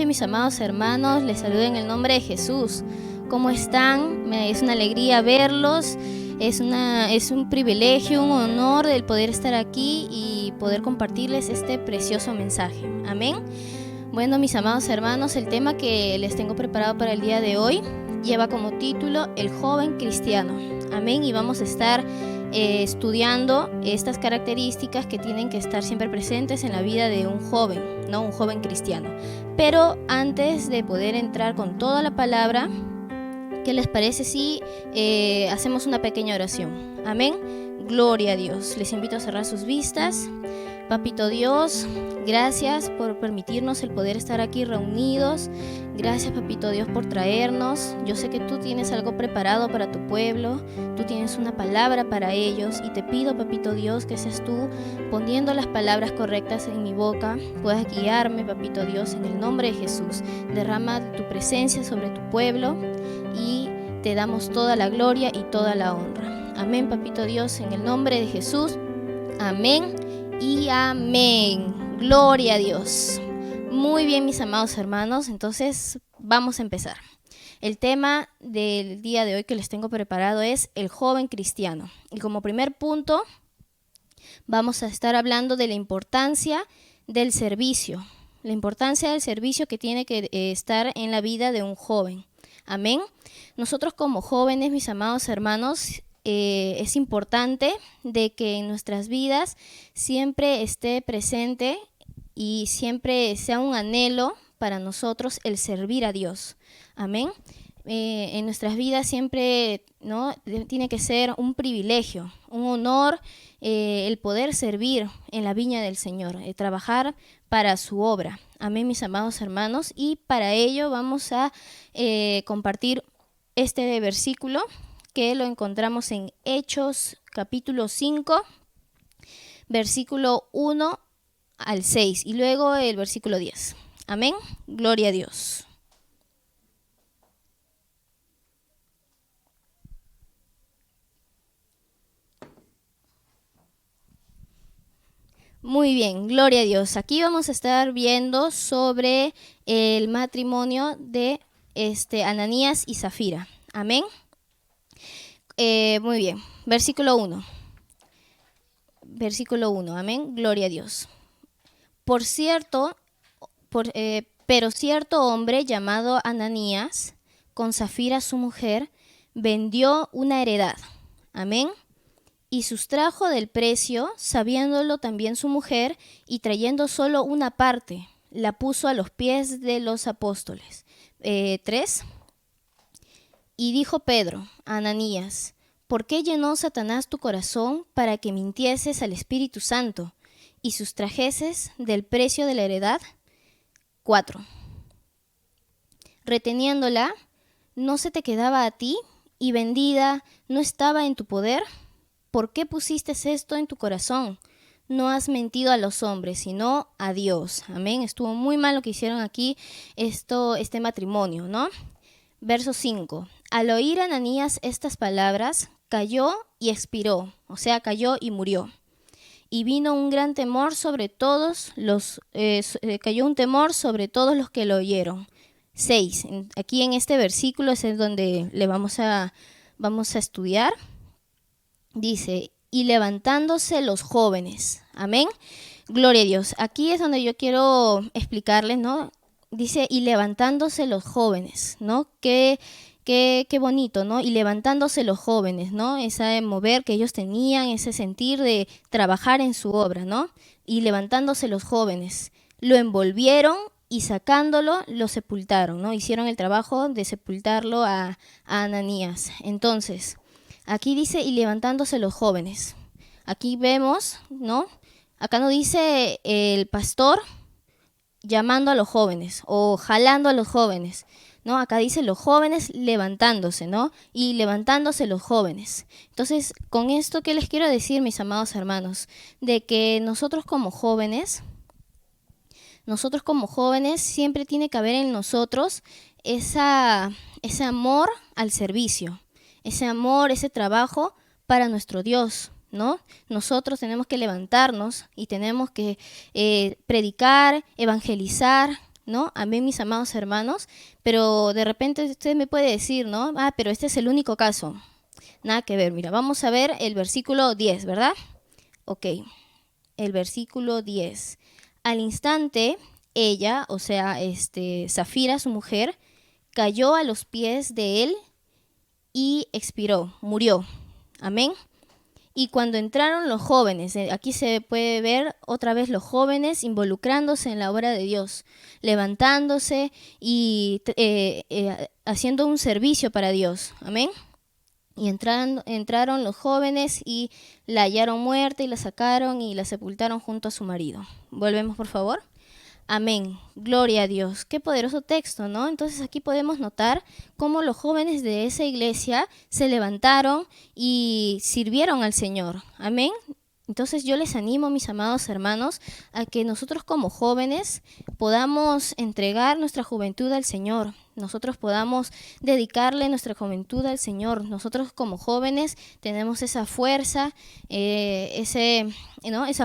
mis amados hermanos, les saludo en el nombre de Jesús. ¿Cómo están? Es una alegría verlos, es un privilegio, un honor el poder estar aquí y poder compartirles este precioso mensaje. Amén. Bueno, mis amados hermanos, el tema que les tengo preparado para el día de hoy lleva como título El joven cristiano. Amén. Y vamos a estar estudiando estas características que tienen que estar siempre presentes en la vida de un joven, ¿no? Un joven cristiano. Pero antes de poder entrar con toda la palabra, ¿qué les parece si hacemos una pequeña oración? Amén. Gloria a Dios. Les invito a cerrar sus vistas. Papito Dios, gracias por permitirnos el poder estar aquí reunidos. Gracias, Papito Dios, por traernos. Yo sé que tú tienes algo preparado para tu pueblo. Tú tienes una palabra para ellos. Y te pido, Papito Dios, que seas tú poniendo las palabras correctas en mi boca. Puedas guiarme, Papito Dios, en el nombre de Jesús. Derrama tu presencia sobre tu pueblo y te damos toda la gloria y toda la honra. Amén, Papito Dios, en el nombre de Jesús. Amén y amén. Gloria a Dios. Muy bien, mis amados hermanos, entonces vamos a empezar. El tema del día de hoy que les tengo preparado es el joven cristiano. Y como primer punto vamos a estar hablando de la importancia del servicio. La importancia del servicio que tiene que estar en la vida de un joven. Amén. Nosotros como jóvenes, mis amados hermanos, es importante de que en nuestras vidas siempre esté presente y siempre sea un anhelo para nosotros el servir a Dios. Amén. En nuestras vidas siempre, ¿no?, tiene que ser un privilegio, un honor el poder servir en la viña del Señor, trabajar para su obra. Amén, mis amados hermanos. Y para ello vamos a compartir este versículo que lo encontramos en Hechos capítulo 5, versículo 1 al 6 y luego el versículo 10. Amén. Gloria a Dios. Muy bien, gloria a Dios. Aquí vamos a estar viendo sobre el matrimonio de Ananías y Zafira. Amén. Muy bien, versículo 1. Versículo 1, amén, gloria a Dios. Pero cierto hombre llamado Ananías, con Zafira su mujer, vendió una heredad, amén, y sustrajo del precio, sabiéndolo también su mujer, y trayendo solo una parte, la puso a los pies de los apóstoles. 3. Y dijo Pedro a Ananías: ¿por qué llenó Satanás tu corazón para que mintieses al Espíritu Santo y sustrajeses del precio de la heredad? 4. Reteniéndola, ¿no se te quedaba a ti? Y vendida, ¿no estaba en tu poder? ¿Por qué pusiste esto en tu corazón? No has mentido a los hombres, sino a Dios. Amén. Estuvo muy mal lo que hicieron aquí este matrimonio, ¿no? Verso 5. Al oír Ananías estas palabras, cayó y expiró, o sea, cayó y murió. Y vino un gran temor sobre todos cayó un temor sobre todos los que lo oyeron. 6. Aquí en este versículo es donde le vamos a estudiar. Dice, y levantándose los jóvenes. Amén. Gloria a Dios. Aquí es donde yo quiero explicarles, ¿no? Dice, y levantándose los jóvenes, ¿no? Qué bonito, ¿no? Y levantándose los jóvenes, ¿no? Ese mover que ellos tenían, ese sentir de trabajar en su obra, ¿no? Y levantándose los jóvenes, lo envolvieron y sacándolo, lo sepultaron, ¿no? Hicieron el trabajo de sepultarlo a Ananías. Entonces, aquí dice, y levantándose los jóvenes. Aquí vemos, ¿no? Acá no dice el pastor llamando a los jóvenes o jalando a los jóvenes, ¿no? Acá dice los jóvenes levantándose, ¿no? Y levantándose los jóvenes. Entonces, con esto, ¿qué les quiero decir, mis amados hermanos? De que nosotros como jóvenes siempre tiene que haber en nosotros ese amor al servicio, ese amor, ese trabajo para nuestro Dios, ¿no? Nosotros tenemos que levantarnos y tenemos que predicar, evangelizar, ¿no? Amén, mis amados hermanos. Pero de repente usted me puede decir, ¿no? Ah, pero este es el único caso. Nada que ver. Mira, vamos a ver el versículo 10, ¿verdad? Ok, el versículo 10. Al instante, ella, o sea, Zafira, su mujer, cayó a los pies de él y expiró, murió. Amén. Y cuando entraron los jóvenes, aquí se puede ver otra vez los jóvenes involucrándose en la obra de Dios, levantándose y haciendo un servicio para Dios. Amén. Y entraron los jóvenes y la hallaron muerta y la sacaron y la sepultaron junto a su marido. Volvemos, por favor. Amén. Gloria a Dios. Qué poderoso texto, ¿no? Entonces aquí podemos notar cómo los jóvenes de esa iglesia se levantaron y sirvieron al Señor. Amén. Entonces yo les animo, mis amados hermanos, a que nosotros como jóvenes podamos entregar nuestra juventud al Señor. Nosotros podamos dedicarle nuestra juventud al Señor. Nosotros como jóvenes tenemos esa fuerza, esa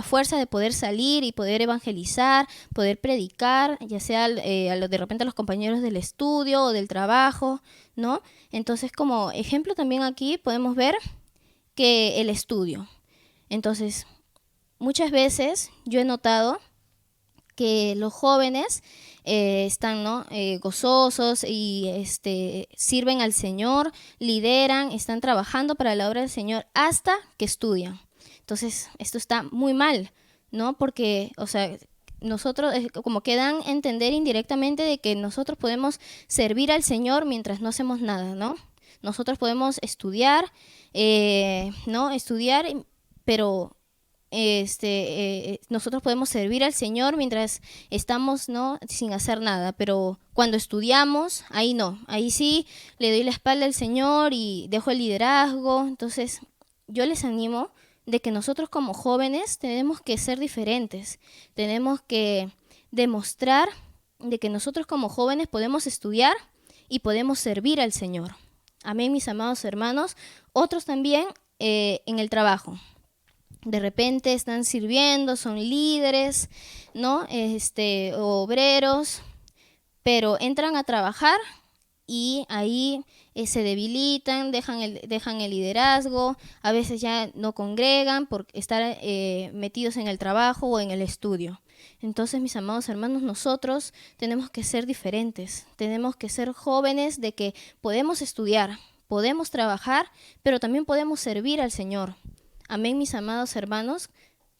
fuerza de poder salir y poder evangelizar, poder predicar, ya sea de repente a los compañeros del estudio o del trabajo, ¿no? Entonces, como ejemplo también aquí podemos ver que el estudio. Entonces, muchas veces yo he notado que los jóvenes están, ¿no? Gozosos y sirven al Señor, lideran, están trabajando para la obra del Señor hasta que estudian. Entonces, esto está muy mal, ¿no? Porque, o sea, nosotros como que dan a entender indirectamente de que nosotros podemos servir al Señor mientras no hacemos nada, ¿no? Nosotros podemos estudiar, ¿no? Estudiar, pero nosotros podemos servir al Señor mientras estamos, ¿no? Sin hacer nada, pero cuando estudiamos, ahí no, ahí sí le doy la espalda al Señor y dejo el liderazgo. Entonces yo les animo de que nosotros como jóvenes tenemos que ser diferentes, tenemos que demostrar de que nosotros como jóvenes podemos estudiar y podemos servir al Señor. Amén, mis amados hermanos. Otros también en el trabajo. De repente están sirviendo, son líderes, ¿no? Obreros, pero entran a trabajar y ahí se debilitan, dejan el liderazgo, a veces ya no congregan por estar metidos en el trabajo o en el estudio. Entonces, mis amados hermanos, nosotros tenemos que ser diferentes, tenemos que ser jóvenes de que podemos estudiar, podemos trabajar, pero también podemos servir al Señor. Amén, mis amados hermanos.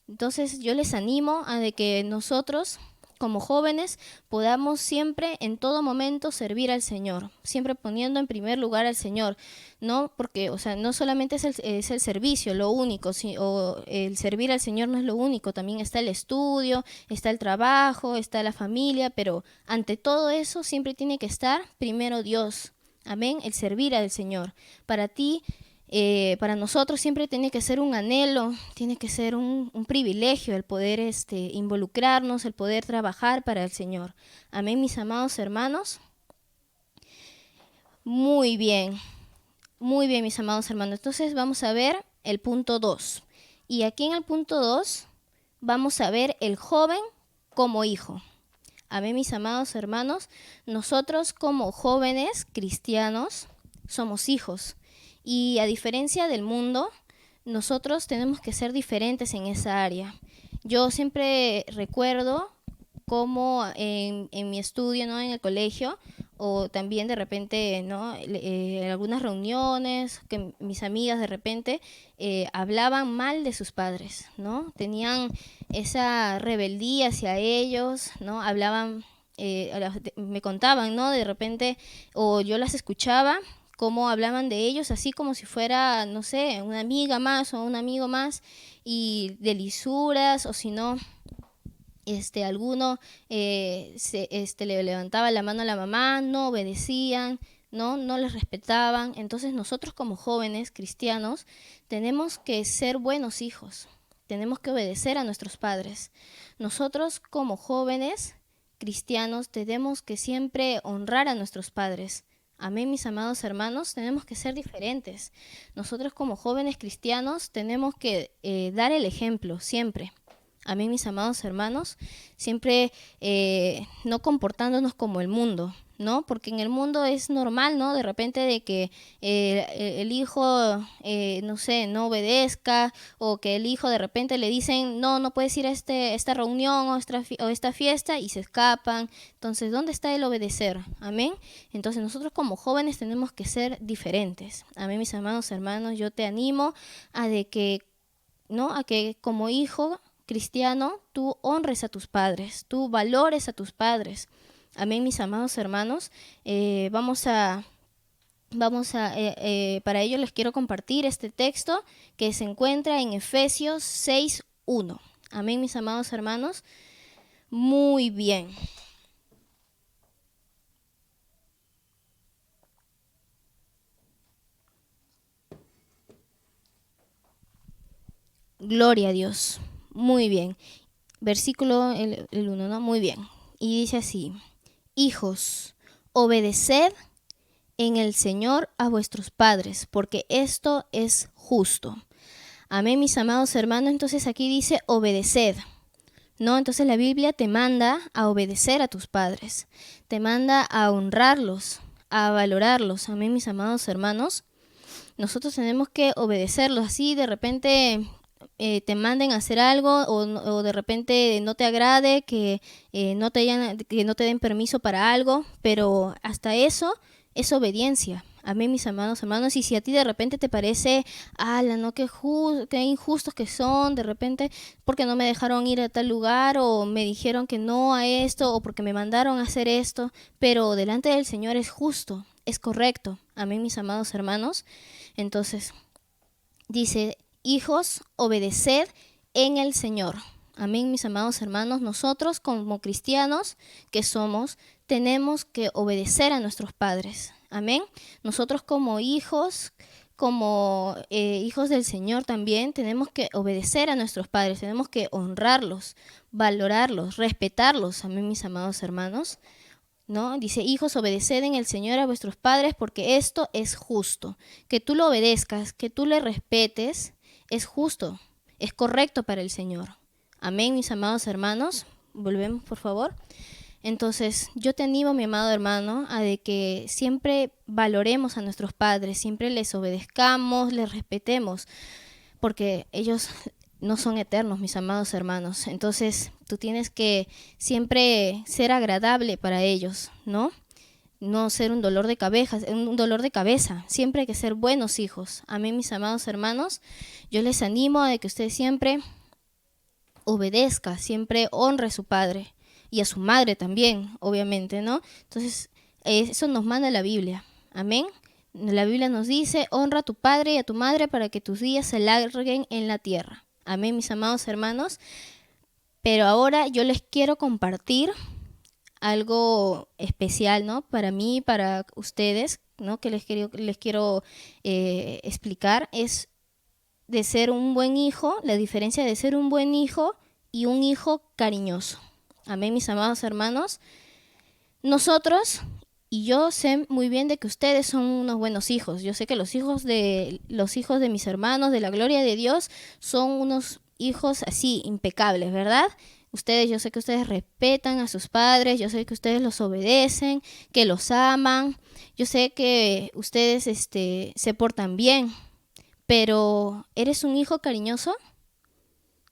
Entonces yo les animo a de que nosotros como jóvenes podamos siempre en todo momento servir al Señor, siempre poniendo en primer lugar al Señor, ¿no? Porque, o sea, no solamente es el servicio lo único, o el servir al Señor no es lo único, también está el estudio, está el trabajo, está la familia, pero ante todo eso siempre tiene que estar primero Dios. Amén, el servir al Señor. Para ti, para nosotros siempre tiene que ser un anhelo, tiene que ser un privilegio el poder involucrarnos, el poder trabajar para el Señor. Amén, mis amados hermanos. Muy bien, mis amados hermanos. Entonces vamos a ver el punto 2. Y aquí en el punto 2 vamos a ver el joven como hijo. Amén, mis amados hermanos. Nosotros como jóvenes cristianos somos hijos. Y a diferencia del mundo, nosotros tenemos que ser diferentes en esa área. Yo siempre recuerdo cómo en mi estudio, ¿no? En el colegio, o también de repente, ¿no? En algunas reuniones, que mis amigas de repente hablaban mal de sus padres, ¿no? Tenían esa rebeldía hacia ellos, ¿no? Hablaban, me contaban, ¿no? De repente, o yo las escuchaba, cómo hablaban de ellos, así como si fuera, no sé, una amiga más o un amigo más, y de lisuras, o si no, alguno le levantaba la mano a la mamá, no obedecían, no les respetaban. Entonces nosotros como jóvenes cristianos tenemos que ser buenos hijos, tenemos que obedecer a nuestros padres. Nosotros como jóvenes cristianos tenemos que siempre honrar a nuestros padres. Amén, mis amados hermanos, tenemos que ser diferentes. Nosotros como jóvenes cristianos tenemos que dar el ejemplo siempre. Amén, mis amados hermanos. Siempre no comportándonos como el mundo, ¿no? Porque en el mundo es normal, ¿no? De repente de que el hijo, no sé, no obedezca, o que el hijo de repente le dicen, no, no puedes ir a esta reunión o esta fiesta, y se escapan. Entonces, ¿dónde está el obedecer? Amén. Entonces, nosotros como jóvenes tenemos que ser diferentes. Amén, mis amados hermanos, yo te animo a de que, ¿no? A que como hijo cristiano tú honres a tus padres, tú valores a tus padres. Amén, mis amados hermanos. Para ello les quiero compartir este texto que se encuentra en Efesios 6:1. Amén, mis amados hermanos. Muy bien. Gloria a Dios. Muy bien. Versículo el 1, ¿no? Muy bien. Y dice así: hijos, obedeced en el Señor a vuestros padres, porque esto es justo. Amén, mis amados hermanos. Entonces aquí dice obedeced, ¿no? Entonces la Biblia te manda a obedecer a tus padres, te manda a honrarlos, a valorarlos. Amén, mis amados hermanos. Nosotros tenemos que obedecerlos. Así de repente te manden a hacer algo, o de repente no te agrade que no te den permiso para algo, pero hasta eso es obediencia. Amén, mis amados hermanos. Y si a ti de repente te parece, ala, no, qué injustos que son, de repente porque no me dejaron ir a tal lugar, o me dijeron que no a esto, o porque me mandaron a hacer esto, pero delante del Señor es justo, es correcto. Amén, mis amados hermanos. Entonces, dice: hijos, obedeced en el Señor. Amén, mis amados hermanos. Nosotros como cristianos que somos, tenemos que obedecer a nuestros padres. Amén. Nosotros como hijos del Señor también tenemos que obedecer a nuestros padres, tenemos que honrarlos, valorarlos, respetarlos. Amén, mis amados hermanos. ¿No? Dice: hijos, obedeced en el Señor a vuestros padres, porque esto es justo. Que tú lo obedezcas, que tú le respetes, es justo, es correcto para el Señor. Amén, mis amados hermanos. Volvemos, por favor. Entonces, yo te animo, mi amado hermano, a de que siempre valoremos a nuestros padres, siempre les obedezcamos, les respetemos, porque ellos no son eternos, mis amados hermanos. Entonces, tú tienes que siempre ser agradable para ellos, ¿no? No ser un dolor de cabeza. Siempre hay que ser buenos hijos. Amén, mis amados hermanos. Yo les animo a que usted siempre obedezca, siempre honre a su padre y a su madre también, obviamente, ¿no? Entonces, eso nos manda la Biblia. Amén. La Biblia nos dice: honra a tu padre y a tu madre para que tus días se alarguen en la tierra. Amén, mis amados hermanos. Pero ahora yo les quiero compartir algo especial, ¿no? Para mí, para ustedes, ¿no? Que les quiero explicar, es de ser un buen hijo, la diferencia de ser un buen hijo y un hijo cariñoso. Amén, mis amados hermanos. Nosotros, y yo sé muy bien de que ustedes son unos buenos hijos. Yo sé que los hijos de mis hermanos, de la gloria de Dios, son unos hijos así, impecables, ¿verdad? Yo sé que ustedes respetan a sus padres, yo sé que ustedes los obedecen, que los aman. Yo sé que ustedes se portan bien, pero ¿eres un hijo cariñoso?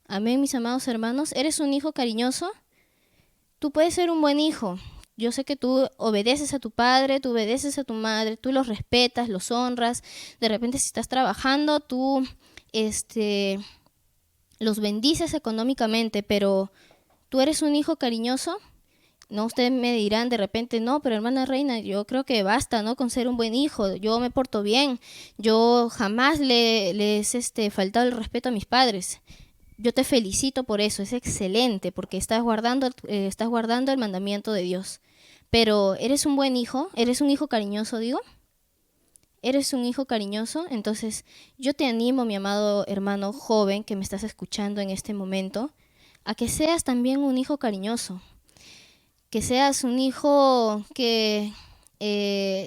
Amén, mis amados hermanos. ¿Eres un hijo cariñoso? Tú puedes ser un buen hijo. Yo sé que tú obedeces a tu padre, tú obedeces a tu madre, tú los respetas, los honras. De repente, si estás trabajando, tú los bendices económicamente, pero ¿tú eres un hijo cariñoso? No, ustedes me dirán de repente: no, pero hermana Reina, yo creo que basta, ¿no? Con ser un buen hijo. Yo me porto bien. Yo jamás les faltado el respeto a mis padres. Yo te felicito por eso, es excelente, porque estás guardando el mandamiento de Dios. Pero ¿eres un buen hijo? ¿Eres un hijo cariñoso, digo? ¿Eres un hijo cariñoso? Entonces, yo te animo, mi amado hermano joven que me estás escuchando en este momento, a que seas también un hijo cariñoso. Que seas un hijo que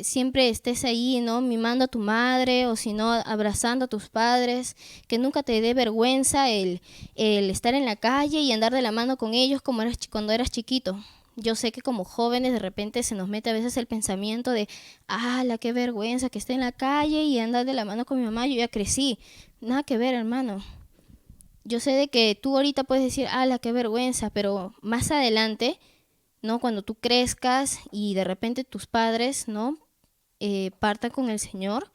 siempre estés ahí, ¿no? Mimando a tu madre o si no, abrazando a tus padres, que nunca te dé vergüenza el estar en la calle y andar de la mano con ellos como cuando eras chiquito. Yo sé que como jóvenes de repente se nos mete a veces el pensamiento de, qué vergüenza que esté en la calle y andar de la mano con mi mamá, yo ya crecí. Nada que ver, hermano. Yo sé de que tú ahorita puedes decir, qué vergüenza, pero más adelante, ¿no? Cuando tú crezcas y de repente tus padres, ¿no? Partan con el Señor,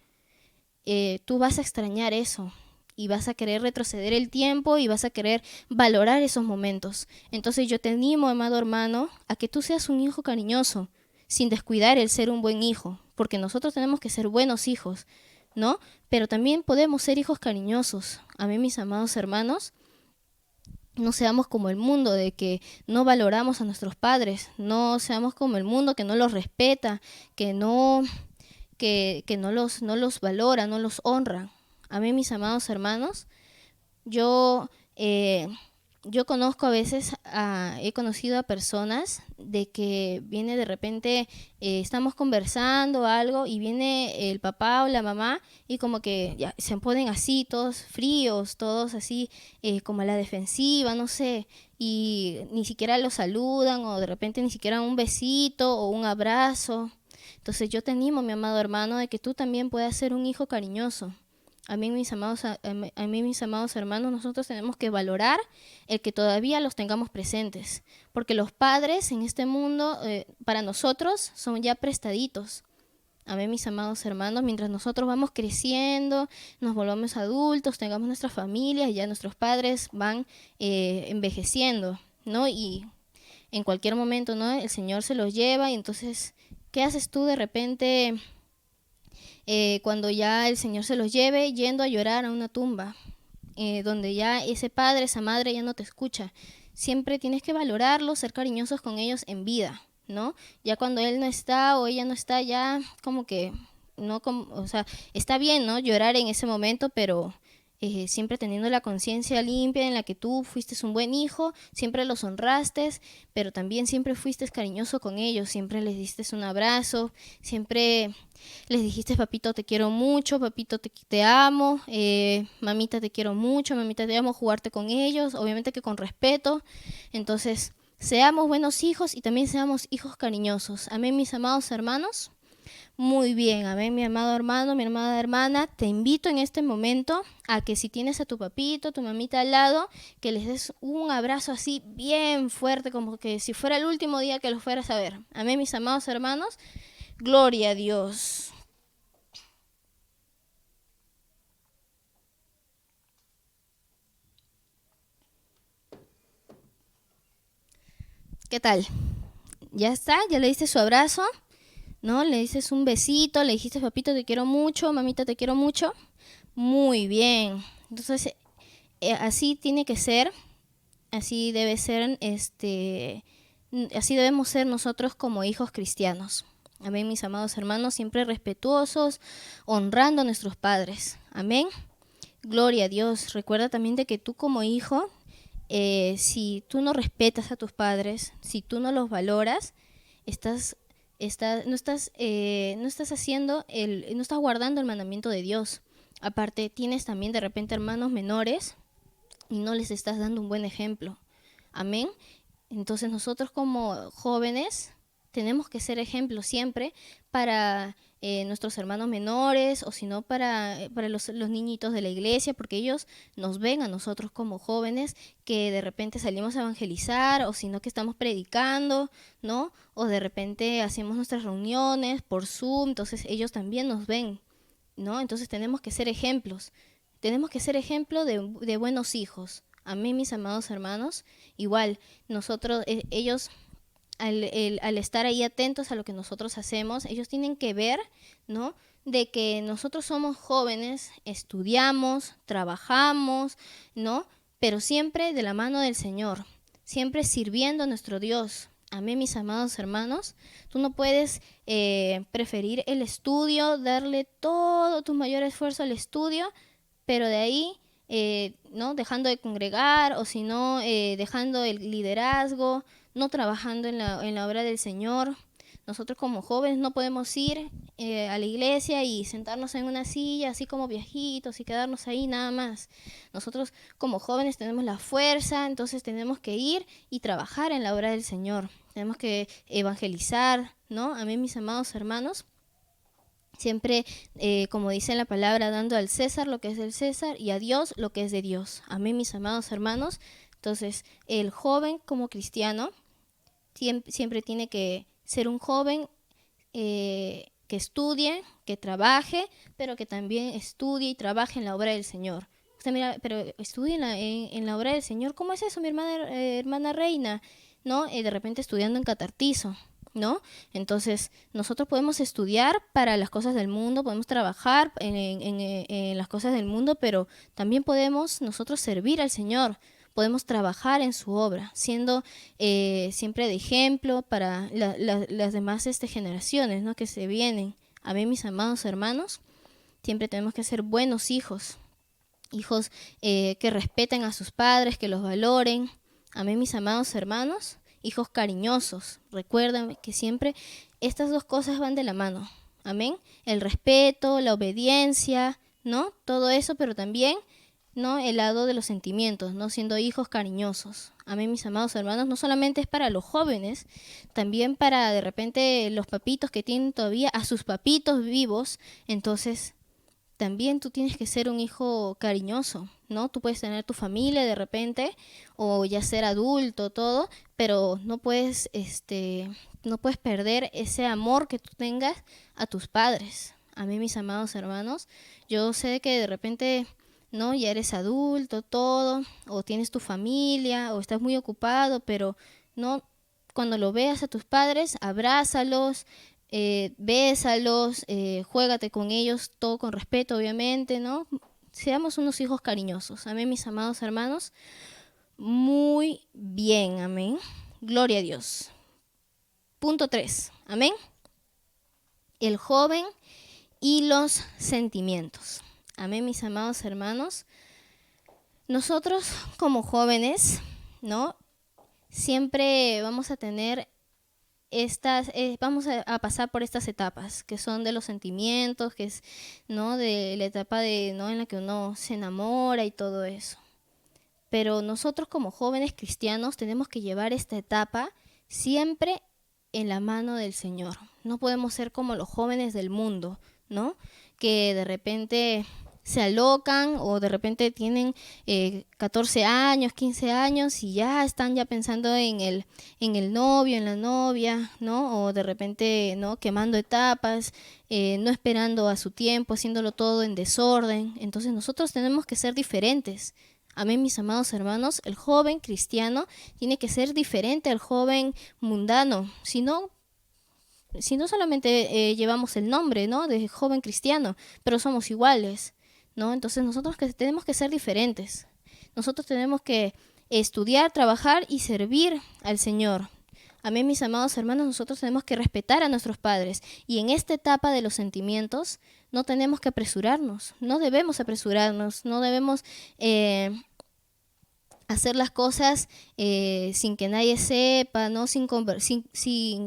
tú vas a extrañar eso y vas a querer retroceder el tiempo y vas a querer valorar esos momentos. Entonces yo te animo, amado hermano, a que tú seas un hijo cariñoso, sin descuidar el ser un buen hijo, porque nosotros tenemos que ser buenos hijos, ¿no? Pero también podemos ser hijos cariñosos. A mí, mis amados hermanos, no seamos como el mundo, de que no valoramos a nuestros padres, no seamos como el mundo que no los respeta, que no los valora, no los honra. A mí, mis amados hermanos, yo, eh, yo conozco a veces, he conocido a personas de que viene de repente, estamos conversando algo y viene el papá o la mamá y como que ya se ponen así, todos fríos, todos así, como a la defensiva, no sé, y ni siquiera los saludan o de repente ni siquiera un besito o un abrazo. Entonces yo te animo, mi amado hermano, de que tú también puedas ser un hijo cariñoso. A mí, mis amados hermanos, nosotros tenemos que valorar el que todavía los tengamos presentes, porque los padres en este mundo, para nosotros, son ya prestaditos. A mí, mis amados hermanos, mientras nosotros vamos creciendo, nos volvamos adultos, tengamos nuestras familias, y ya nuestros padres van envejeciendo, ¿no? Y en cualquier momento, ¿no? El Señor se los lleva y entonces, ¿qué haces tú de repente cuando ya el Señor se los lleve yendo a llorar a una tumba, donde ya ese padre, esa madre ya no te escucha? Siempre tienes que valorarlos, ser cariñosos con ellos en vida, ¿no? Ya cuando él no está o ella no está, ya como que, no, o sea, está bien, ¿no? Llorar en ese momento, pero siempre teniendo la conciencia limpia en la que tú fuiste un buen hijo, siempre los honraste, pero también siempre fuiste cariñoso con ellos, siempre les diste un abrazo, siempre les dijiste, papito, te quiero mucho, papito, te amo, mamita, te quiero mucho, mamita, te amo, jugarte con ellos, obviamente que con respeto. Entonces, seamos buenos hijos y también seamos hijos cariñosos. Amén, mis amados hermanos. Muy bien, amén, mi amado hermano, mi amada hermana, te invito en este momento a que si tienes a tu papito, a tu mamita al lado, que les des un abrazo así bien fuerte, como que si fuera el último día que los fueras a ver. Amén, mis amados hermanos. Gloria a Dios. ¿Qué tal? ¿Ya está? ¿Ya le diste su abrazo? ¿No? ¿Le dices un besito? ¿Le dijiste, papito, te quiero mucho? Mamita, te quiero mucho. Muy bien. Entonces, así tiene que ser. Así debe ser, así debemos ser nosotros como hijos cristianos. Amén, mis amados hermanos, siempre respetuosos, honrando a nuestros padres. Amén. Gloria a Dios. Recuerda también de que tú como hijo, si tú no respetas a tus padres, si tú no los valoras, no estás haciendo no estás guardando el mandamiento de Dios. Aparte, tienes también de repente hermanos menores y no les estás dando un buen ejemplo. Amén. Entonces nosotros como jóvenes tenemos que ser ejemplos siempre para nuestros hermanos menores o si no para los niñitos de la iglesia, porque ellos nos ven a nosotros como jóvenes que de repente salimos a evangelizar o si no que estamos predicando, ¿no? O de repente hacemos nuestras reuniones por Zoom, entonces ellos también nos ven, ¿no? Entonces tenemos que ser ejemplos, tenemos que ser ejemplo de buenos hijos. Amén, mis amados hermanos. Igual, nosotros, ellos al estar ahí atentos a lo que nosotros hacemos, ellos tienen que ver, ¿no? De que nosotros somos jóvenes, estudiamos, trabajamos, ¿no? Pero siempre de la mano del Señor, siempre sirviendo a nuestro Dios. Amén, mis amados hermanos. Tú no puedes preferir el estudio, darle todo tu mayor esfuerzo al estudio, pero de ahí no dejando de congregar o si no dejando el liderazgo, no trabajando en la obra del Señor, Nosotros como jóvenes no podemos ir a la iglesia y sentarnos en una silla así como viejitos y quedarnos ahí nada más. Nosotros como jóvenes tenemos la fuerza, entonces tenemos que ir y trabajar en la obra del Señor. Tenemos que evangelizar, ¿no? Amén, mis amados hermanos. Siempre, como dice la palabra, dando al César lo que es del César y a Dios lo que es de Dios. Amén, mis amados hermanos. Entonces, el joven como cristiano siempre tiene que ser un joven que estudie, que trabaje, pero que también estudie y trabaje en la obra del Señor. O sea, mira, pero estudie en la obra del Señor. ¿Cómo es eso, mi hermana Reina? ¿No? De repente estudiando en Catartizo, ¿no? Entonces, nosotros podemos estudiar para las cosas del mundo, podemos trabajar en las cosas del mundo, pero también podemos nosotros servir al Señor. Podemos trabajar en su obra, siendo siempre de ejemplo para las demás generaciones, ¿no? Que se vienen. Amén, mis amados hermanos. Siempre tenemos que ser buenos hijos, hijos que respeten a sus padres, que los valoren. Amén, mis amados hermanos. Hijos cariñosos. Recuerden que siempre estas dos cosas van de la mano. Amén. El respeto, la obediencia, ¿no? Todo eso, pero también, ¿no? El lado de los sentimientos, ¿no? Siendo hijos cariñosos. Amén, mis amados hermanos. No solamente es para los jóvenes, también para de repente los papitos que tienen todavía a sus papitos vivos. Entonces, también tú tienes que ser un hijo cariñoso, ¿no? Tú puedes tener tu familia de repente, o ya ser adulto, todo, pero no puedes perder ese amor que tú tengas a tus padres. A mí, mis amados hermanos, yo sé que de repente, ¿no? Ya eres adulto, todo, o tienes tu familia, o estás muy ocupado, pero no, cuando lo veas a tus padres, abrázalos, bésalos, juégate con ellos, todo con respeto, obviamente, ¿no? Seamos unos hijos cariñosos. Amén, mis amados hermanos. Muy bien, amén. Gloria a Dios. Punto 3, amén. El joven y los sentimientos. Amén, mis amados hermanos. Nosotros como jóvenes, ¿no? Siempre vamos a tener vamos a pasar por estas etapas que son de los sentimientos, que es, ¿no? De la etapa de, ¿no? En la que uno se enamora y todo eso. Pero nosotros como jóvenes cristianos tenemos que llevar esta etapa siempre en la mano del Señor. No podemos ser como los jóvenes del mundo, ¿no? Que de repente se alocan o de repente tienen 14 años, 15 años y ya están ya pensando en el novio, en la novia, ¿no? O de repente, ¿no? Quemando etapas, no esperando a su tiempo, haciéndolo todo en desorden. Entonces nosotros tenemos que ser diferentes. Amén, mis amados hermanos. El joven cristiano tiene que ser diferente al joven mundano. Si no solamente llevamos el nombre, ¿no? De joven cristiano, pero somos iguales, ¿no? Entonces nosotros tenemos que ser diferentes. Nosotros tenemos que estudiar, trabajar y servir al Señor. Amén, mis amados hermanos. Nosotros tenemos que respetar a nuestros padres. Y en esta etapa de los sentimientos no tenemos que apresurarnos. No debemos apresurarnos. No debemos hacer las cosas sin que nadie sepa, ¿no? Sin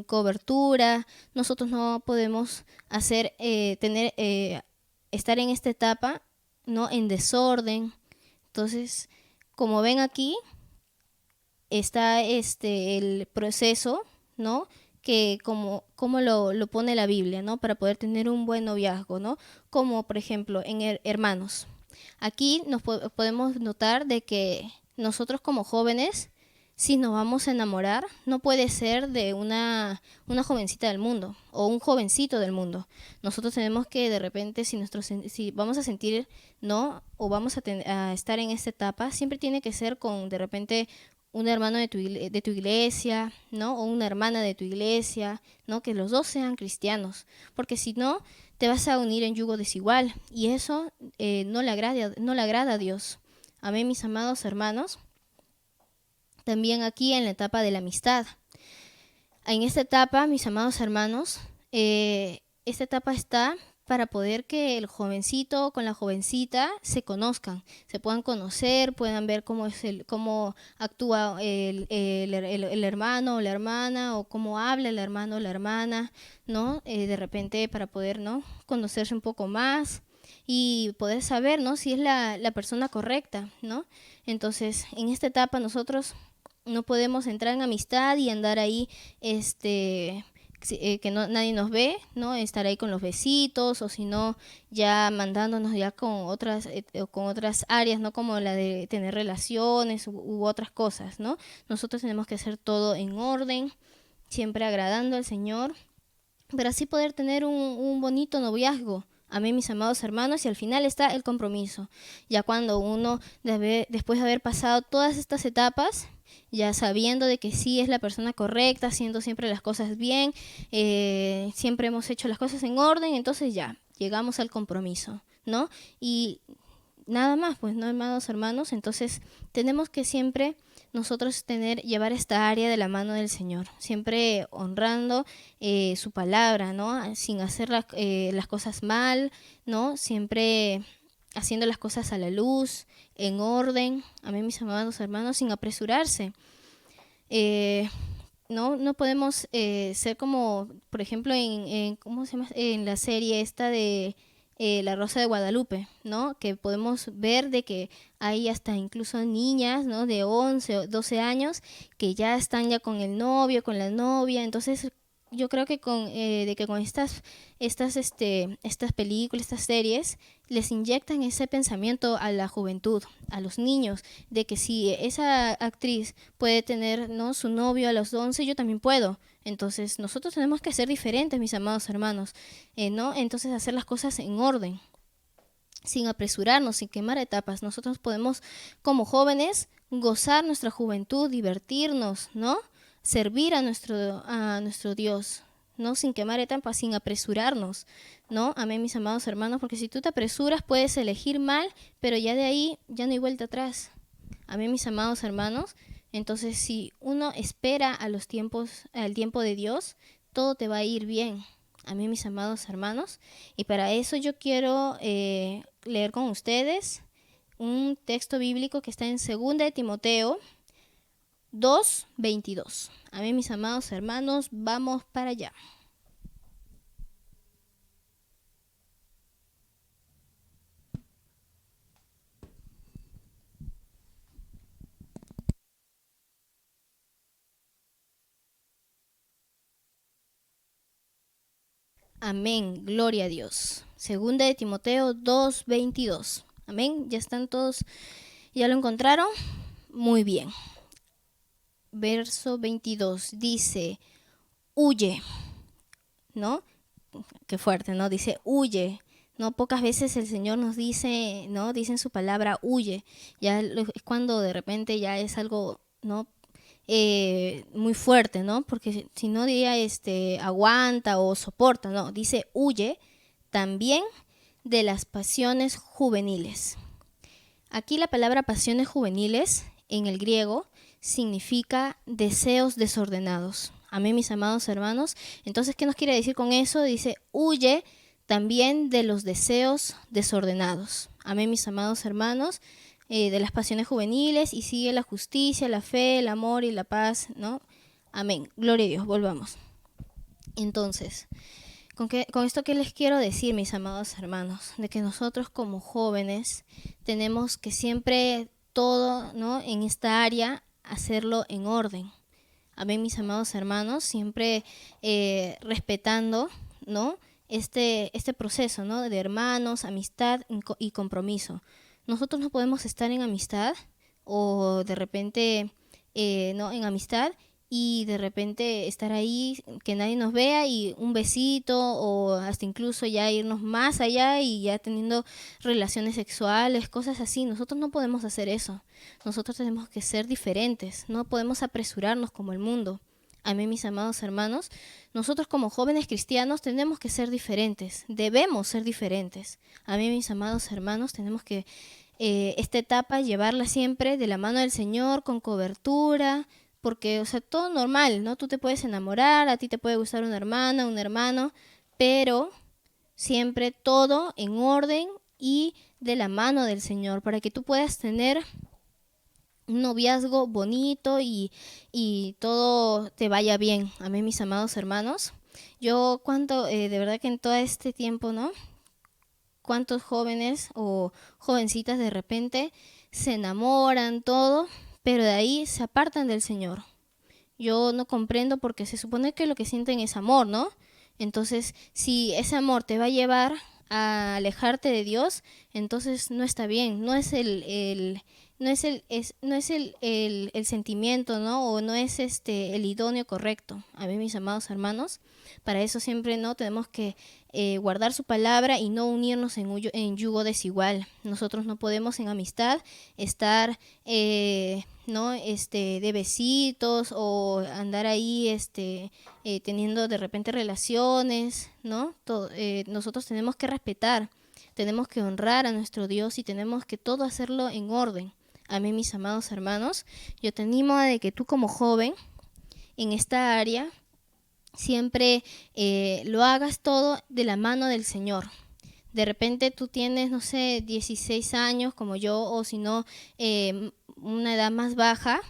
cobertura. Nosotros no podemos estar en esta etapa, ¿no? En desorden. Entonces, como ven aquí, está el proceso, ¿no? Que como lo pone la Biblia, ¿no? Para poder tener un buen noviazgo, ¿no? Como por ejemplo en hermanos. Aquí podemos notar de que nosotros como jóvenes, si nos vamos a enamorar, no puede ser de una jovencita del mundo o un jovencito del mundo. Nosotros tenemos que de repente, si vamos a sentir, ¿no? O vamos a estar en esta etapa, siempre tiene que ser con de repente un hermano de tu iglesia, ¿no? O una hermana de tu iglesia, ¿no? Que los dos sean cristianos, porque si no, te vas a unir en yugo desigual y eso no le agrada a Dios. Amén, mis amados hermanos. También aquí en la etapa de la amistad. En esta etapa, mis amados hermanos, esta etapa está para poder que el jovencito con la jovencita se conozcan, se puedan conocer, puedan ver cómo actúa el hermano o la hermana, o cómo habla el hermano o la hermana, ¿no? De repente para poder, ¿no?, conocerse un poco más y poder saber, ¿no?, si es la persona correcta, ¿no? Entonces, en esta etapa nosotros no podemos entrar en amistad y andar ahí, que no, nadie nos ve, ¿no? Estar ahí con los besitos, o si no, ya mandándonos ya con otras áreas, ¿no? Como la de tener relaciones u otras cosas, ¿no? Nosotros tenemos que hacer todo en orden, siempre agradando al Señor, para así poder tener un bonito noviazgo. Amén, mis amados hermanos, y al final está el compromiso. Ya cuando uno, después de haber pasado todas estas etapas, ya sabiendo de que sí es la persona correcta, haciendo siempre las cosas bien, siempre hemos hecho las cosas en orden, entonces ya, llegamos al compromiso, ¿no? Y nada más, pues, ¿no, amados hermanos? Entonces tenemos que siempre nosotros llevar esta área de la mano del Señor, siempre honrando su palabra, ¿no? Sin hacer las cosas mal, ¿no? Siempre haciendo las cosas a la luz, en orden, amén, mis amados hermanos, sin apresurarse. No podemos ser como, por ejemplo, ¿cómo se llama? En la serie esta de La Rosa de Guadalupe, ¿no? Que podemos ver de que hay hasta incluso niñas, ¿no?, de 11 o 12 años que ya están ya con el novio, con la novia. Entonces yo creo que con estas películas, estas series, les inyectan ese pensamiento a la juventud, a los niños, de que si esa actriz puede tener, ¿no?, su novio a los 11, yo también puedo. Entonces nosotros tenemos que ser diferentes, mis amados hermanos, ¿no? Entonces hacer las cosas en orden, sin apresurarnos, sin quemar etapas. Nosotros podemos, como jóvenes, gozar nuestra juventud, divertirnos, ¿no? Servir a nuestro Dios, ¿no? Sin quemar etapas, sin apresurarnos, ¿no? Amén, mis amados hermanos, porque si tú te apresuras puedes elegir mal, pero ya de ahí ya no hay vuelta atrás. Amén, mis amados hermanos. Entonces, si uno espera al tiempo de Dios, todo te va a ir bien. Amén, mis amados hermanos. Y para eso yo quiero leer con ustedes un texto bíblico que está en 2 de Timoteo 2:22. Amén, mis amados hermanos, vamos para allá. Amén, gloria a Dios. 2 de Timoteo 2:22. Amén, ¿ya están todos? ¿Ya lo encontraron? Muy bien. Verso 22 dice, huye, ¿no? Qué fuerte, ¿no? Dice, huye, ¿no? Pocas veces el Señor nos dice, ¿no? Dice en su palabra, huye. Ya es cuando de repente ya es algo, ¿no?, muy fuerte, ¿no? Porque si no diría, aguanta o soporta, no. Dice, huye también de las pasiones juveniles. Aquí la palabra pasiones juveniles en el griego significa deseos desordenados. Amén, mis amados hermanos. Entonces, ¿qué nos quiere decir con eso? Dice, huye también de los deseos desordenados. Amén, mis amados hermanos, de las pasiones juveniles, y sigue la justicia, la fe, el amor y la paz, ¿no? Amén. Gloria a Dios. Volvamos. Entonces, con esto que les quiero decir, mis amados hermanos, de que nosotros como jóvenes tenemos que siempre todo, ¿no?, en esta área hacerlo en orden. Amén, mis amados hermanos, siempre respetando, ¿no?, este proceso, ¿no?, de hermanos, amistad y compromiso. Nosotros no podemos estar en amistad o de repente no en amistad y de repente estar ahí, que nadie nos vea y un besito, o hasta incluso ya irnos más allá y ya teniendo relaciones sexuales, cosas así. Nosotros no podemos hacer eso. Nosotros tenemos que ser diferentes, no podemos apresurarnos como el mundo. Amén, mis amados hermanos. Nosotros como jóvenes cristianos tenemos que ser diferentes, debemos ser diferentes. Amén, mis amados hermanos, tenemos que esta etapa llevarla siempre de la mano del Señor, con cobertura, porque, o sea, todo normal, ¿no? Tú te puedes enamorar, a ti te puede gustar una hermana, un hermano, pero siempre todo en orden y de la mano del Señor, para que tú puedas tener un noviazgo bonito y todo te vaya bien. Amén, mis amados hermanos. Yo de verdad que en todo este tiempo, ¿no? Cuántos jóvenes o jovencitas de repente se enamoran, todo, pero de ahí se apartan del Señor. Yo no comprendo porque se supone que lo que sienten es amor, ¿no? Entonces, si ese amor te va a llevar a alejarte de Dios, entonces no está bien, no es el sentimiento, ¿no? O no es el idóneo correcto. A mí, mis amados hermanos, para eso siempre no tenemos que guardar su palabra y no unirnos en yugo desigual. Nosotros no podemos en amistad estar ¿no? De besitos o andar ahí teniendo de repente relaciones, ¿no? Nosotros tenemos que respetar, tenemos que honrar a nuestro Dios y tenemos que todo hacerlo en orden. Amén, mis amados hermanos. Yo te animo a de que tú como joven en esta área siempre lo hagas todo de la mano del Señor. De repente tú tienes, no sé, 16 años como yo, o si no, una edad más baja,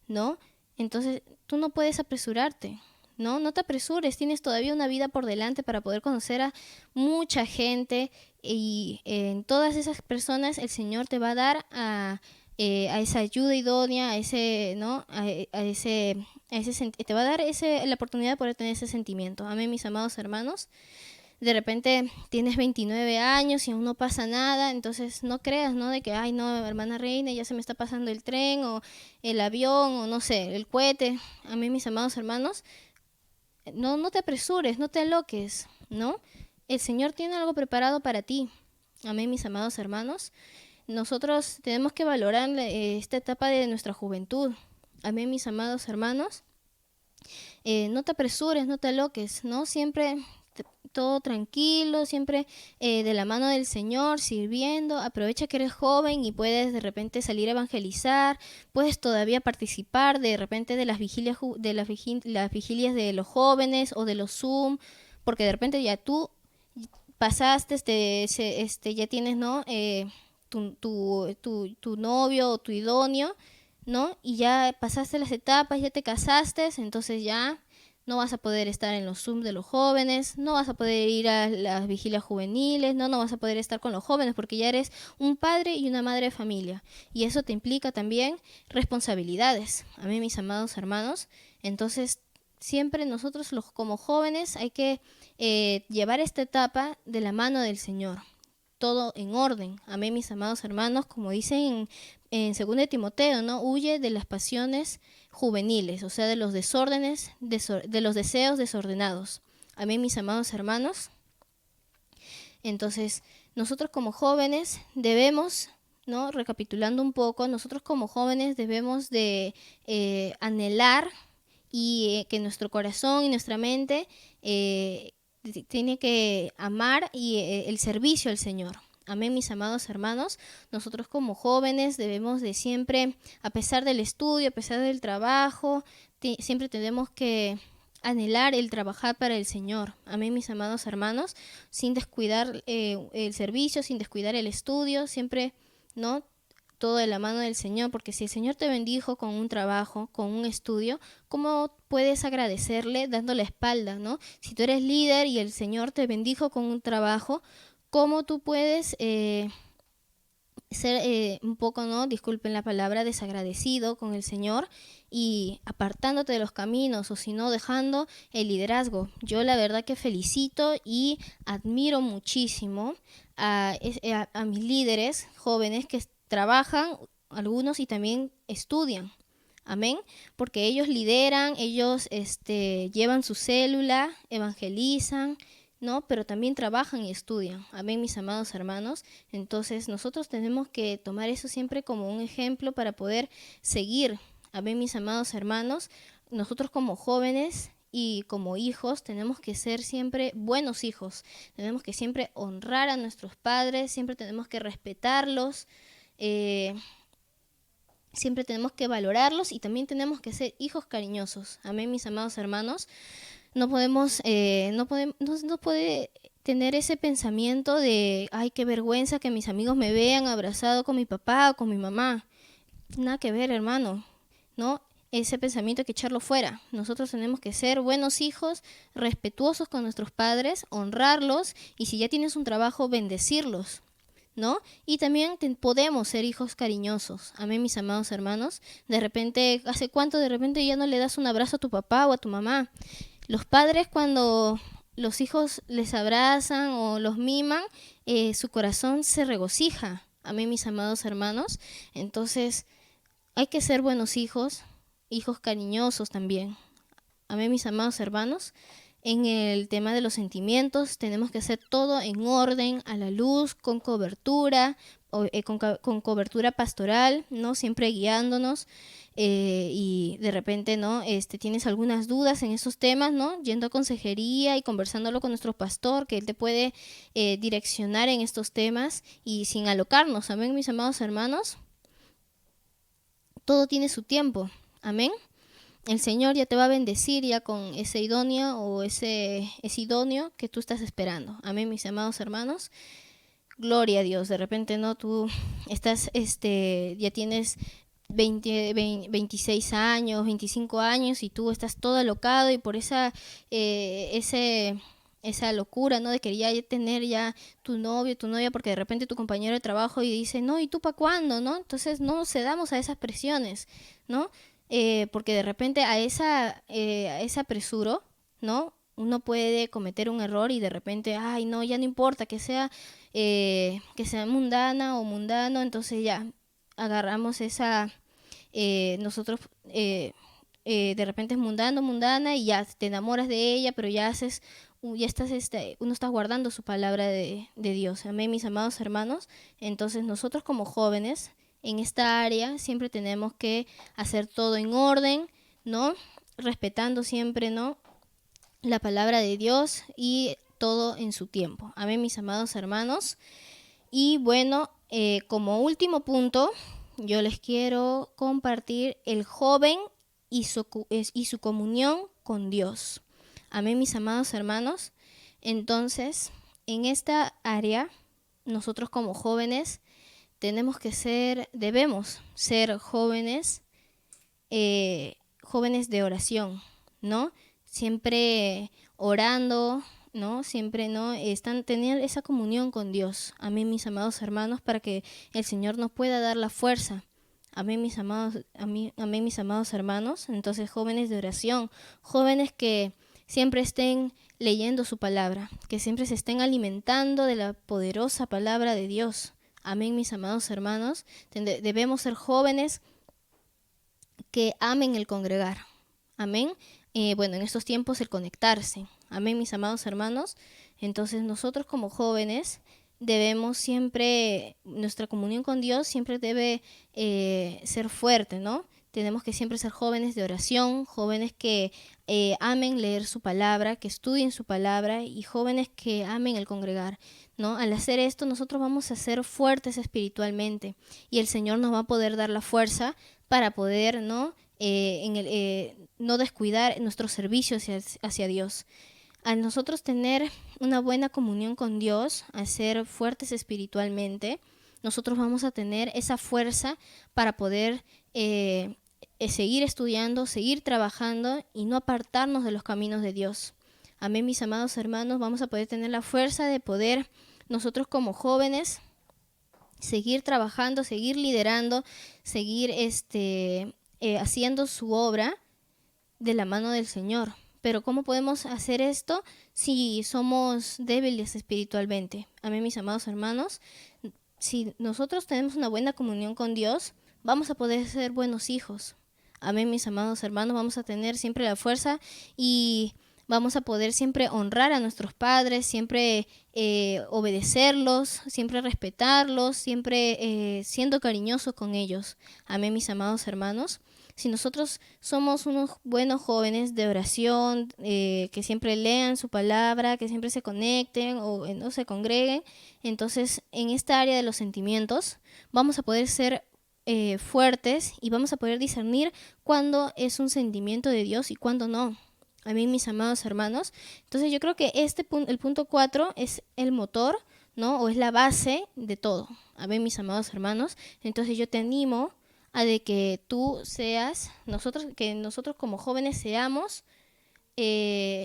¿no? Entonces tú no puedes apresurarte, ¿no? No te apresures, tienes todavía una vida por delante para poder conocer a mucha gente y en todas esas personas el Señor te va a dar a esa ayuda idónea, a ese, ¿no? Te va a dar la oportunidad de poder tener ese sentimiento. Amén, mis amados hermanos. De repente tienes 29 años y aún no pasa nada, entonces no creas, ¿no? De que, ay, no, hermana reina, ya se me está pasando el tren o el avión o no sé, el cohete. A mí, mis amados hermanos, no te apresures, no te aloques, ¿no? El Señor tiene algo preparado para ti. Amén, mis amados hermanos. Nosotros tenemos que valorar esta etapa de nuestra juventud. Amén, mis amados hermanos. No te apresures, no te aloques, ¿no? Siempre todo tranquilo, siempre de la mano del Señor, sirviendo. Aprovecha que eres joven y puedes de repente salir a evangelizar, puedes todavía participar de repente de las vigilias las vigilias de los jóvenes o de los Zoom, porque de repente ya tú pasaste, ya tienes, ¿no? Tu novio o tu idóneo, ¿no? Y ya pasaste las etapas, ya te casaste, entonces ya no vas a poder estar en los Zoom de los jóvenes, no vas a poder ir a las vigilias juveniles, no vas a poder estar con los jóvenes porque ya eres un padre y una madre de familia. Y eso te implica también responsabilidades. A mí, mis amados hermanos, entonces siempre nosotros como jóvenes hay que llevar esta etapa de la mano del Señor. Todo en orden. Amén, mis amados hermanos, como dicen en 2 Timoteo, ¿no? Huye de las pasiones juveniles, o sea, de los desórdenes, de los deseos desordenados. Amén, mis amados hermanos. Entonces, nosotros como jóvenes debemos, ¿no? Recapitulando un poco, nosotros como jóvenes debemos de anhelar y que nuestro corazón y nuestra mente tiene que amar y el servicio al Señor. Amén, mis amados hermanos. Nosotros como jóvenes debemos de siempre, a pesar del estudio, a pesar del trabajo, siempre tenemos que anhelar el trabajar para el Señor. Amén, mis amados hermanos, sin descuidar el servicio, sin descuidar el estudio, siempre, ¿no? Todo de la mano del Señor, porque si el Señor te bendijo con un trabajo, con un estudio, ¿cómo puedes agradecerle dando la espalda, ¿no? Si tú eres líder y el Señor te bendijo con un trabajo, ¿cómo tú puedes ser un poco, ¿no? Disculpen la palabra, desagradecido con el Señor y apartándote de los caminos o si no dejando el liderazgo? Yo la verdad que felicito y admiro muchísimo a mis líderes jóvenes que trabajan, algunos, y también estudian. Amén, porque ellos lideran, ellos llevan su célula, evangelizan, ¿no? Pero también trabajan y estudian. Amén, mis amados hermanos. Entonces nosotros tenemos que tomar eso siempre como un ejemplo para poder seguir. Amén, mis amados hermanos. Nosotros como jóvenes y como hijos tenemos que ser siempre buenos hijos. Tenemos que siempre honrar a nuestros padres, siempre tenemos que respetarlos. Siempre tenemos que valorarlos y también tenemos que ser hijos cariñosos. Amén, mis amados hermanos. No puede tener ese pensamiento de, ay, qué vergüenza que mis amigos me vean abrazado con mi papá o con mi mamá. Nada que ver, hermano, ¿no? Ese pensamiento hay que echarlo fuera. Nosotros tenemos que ser buenos hijos, respetuosos con nuestros padres, honrarlos y si ya tienes un trabajo, bendecirlos, ¿no? Y también podemos ser hijos cariñosos. Amén, mis amados hermanos. De repente, ¿hace cuánto de repente ya no le das un abrazo a tu papá o a tu mamá? Los padres cuando los hijos les abrazan o los miman, su corazón se regocija. Amén, mis amados hermanos. Entonces, hay que ser buenos hijos, hijos cariñosos también. Amén, mis amados hermanos. En el tema de los sentimientos, tenemos que hacer todo en orden, a la luz, con cobertura, con cobertura pastoral, ¿no? Siempre guiándonos. Y de repente, ¿no? Tienes algunas dudas en esos temas, ¿no? Yendo a consejería y conversándolo con nuestro pastor, que él te puede direccionar en estos temas y sin alocarnos. Amén, mis amados hermanos. Todo tiene su tiempo. Amén. El Señor ya te va a bendecir ya con ese idóneo o ese idóneo que tú estás esperando. Amén, mis amados hermanos. Gloria a Dios. De repente, ¿no? Tú estás, ya tienes 26 años, 25 años y tú estás todo alocado y por esa locura, ¿no? De querer ya tener ya tu novio, tu novia, porque de repente tu compañero de trabajo y dice, no, ¿y tú para cuándo, no? Entonces no cedamos a esas presiones, ¿no? Porque de repente a ese apresuro, ¿no? Uno puede cometer un error y de repente, ay, no, ya no importa que sea mundana o mundano, entonces ya agarramos nosotros de repente es mundana y ya te enamoras de ella, pero ya uno está guardando su palabra de Dios. Amén, mis amados hermanos. Entonces nosotros como jóvenes en esta área siempre tenemos que hacer todo en orden, ¿no? Respetando siempre, ¿no? La palabra de Dios y todo en su tiempo. Amén, mis amados hermanos. Y bueno, como último punto, yo les quiero compartir el joven y su comunión con Dios. Amén, mis amados hermanos. Entonces, en esta área, nosotros como jóvenes debemos ser jóvenes, jóvenes de oración, ¿no? Siempre orando, ¿no? Siempre, ¿no? Tener esa comunión con Dios. Amén, mis amados hermanos, para que el Señor nos pueda dar la fuerza. Amén, mis amados, amén, mis amados hermanos. Entonces, jóvenes de oración, jóvenes que siempre estén leyendo su palabra, que siempre se estén alimentando de la poderosa palabra de Dios. Amén, mis amados hermanos. Debemos ser jóvenes que amen el congregar. Amén. Bueno, en estos tiempos el conectarse. Amén, mis amados hermanos. Entonces nosotros como jóvenes debemos siempre, nuestra comunión con Dios siempre debe ser fuerte, ¿no? Tenemos que siempre ser jóvenes de oración, jóvenes que amen leer su palabra, que estudien su palabra y jóvenes que amen el congregar, ¿no? Al hacer esto nosotros vamos a ser fuertes espiritualmente y el Señor nos va a poder dar la fuerza para poder, ¿no? No descuidar nuestro servicio hacia Dios. Al nosotros tener una buena comunión con Dios, al ser fuertes espiritualmente, nosotros vamos a tener esa fuerza para poder seguir estudiando, seguir trabajando y no apartarnos de los caminos de Dios. Amén, mis amados hermanos, vamos a poder tener la fuerza de poder nosotros como jóvenes seguir trabajando, seguir liderando, seguir haciendo su obra de la mano del Señor. Pero ¿cómo podemos hacer esto si somos débiles espiritualmente? Amén, mis amados hermanos. Si nosotros tenemos una buena comunión con Dios, vamos a poder ser buenos hijos. Amén, mis amados hermanos. Vamos a tener siempre la fuerza y vamos a poder siempre honrar a nuestros padres, siempre obedecerlos, siempre respetarlos, siempre siendo cariñosos con ellos. Amén, mis amados hermanos. Si nosotros somos unos buenos jóvenes de oración, que siempre lean su palabra, que siempre se conecten o no se congreguen, entonces en esta área de los sentimientos vamos a poder ser fuertes y vamos a poder discernir cuándo es un sentimiento de Dios y cuándo no. Amén, mis amados hermanos. Entonces yo creo que el punto 4 es el motor, ¿no? O es la base de todo. Amén, mis amados hermanos. Entonces yo te animo a de que tú seas, que nosotros como jóvenes seamos